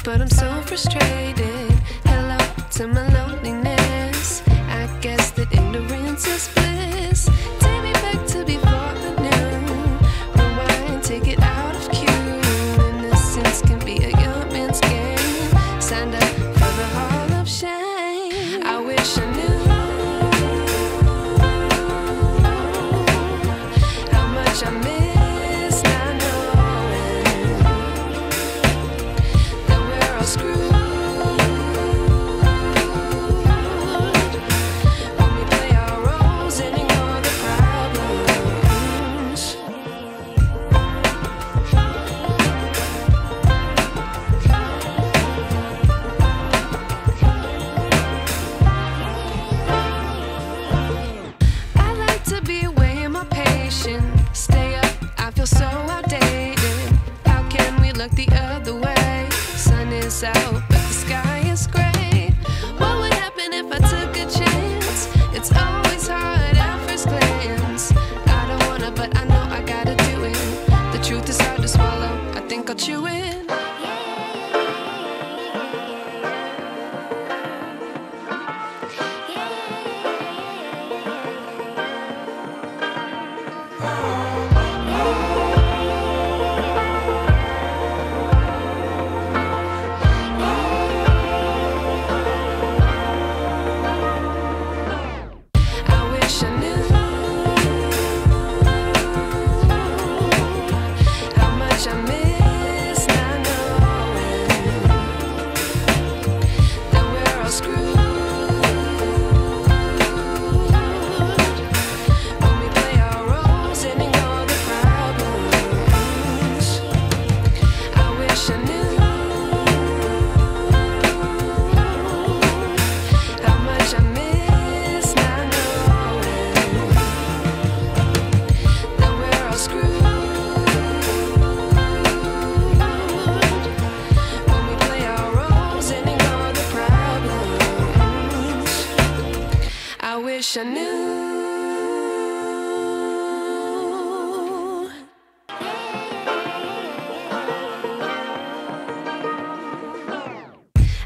but I'm so frustrated. Hello to my loneliness. I guess that ignorance is bliss. Take me back to before I knew. Rewind, take it out of cue. Innocence can be a young man's game. Signed up for the hall of shame. I wish I knew how much I miss not knowing that we're all screwed. Stay up, I feel so outdated. How can we look the other way? Sun is out, but the sky is gray. What would happen if I took a chance? It's always hard at first glance. I don't wanna, but I know I gotta do it. The truth is hard to swallow, I think I'll chew it. I wish I knew.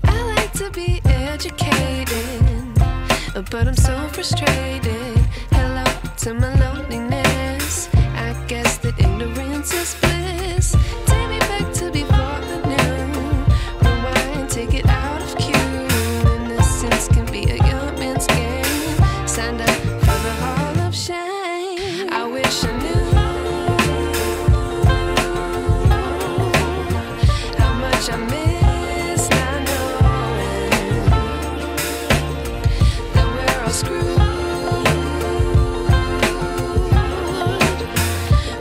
I like to be educated, but I'm so frustrated. Hello to my loneliness. I guess that ignorance is bliss. Take me back to before I knew. Rewind, take it out of cue. Innocence can be a young man's game. Signed up for the hall of shame. I wish I knew how much I miss not knowing that we're all screwed.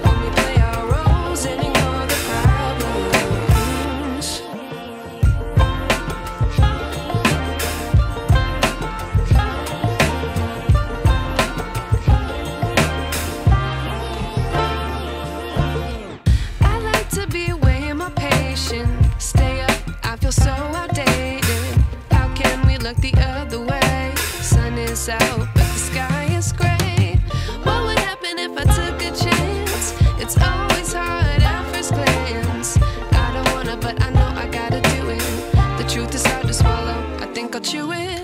When we play our roles and ignore the problems. Stay up, I feel so outdated. How can we look the other way? Sun is out, but the sky is gray. What would happen if I took a chance? It's always hard at first glance. I don't wanna, but I know I gotta do it. The truth is hard to swallow, I think I'll chew it.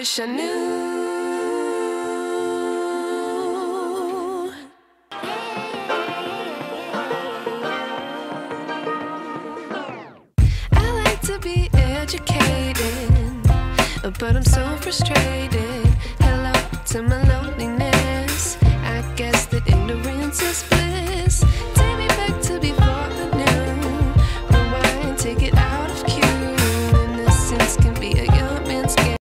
wish I knew. educated, but I'm so frustrated. Hello to my loneliness. I guess that ignorance is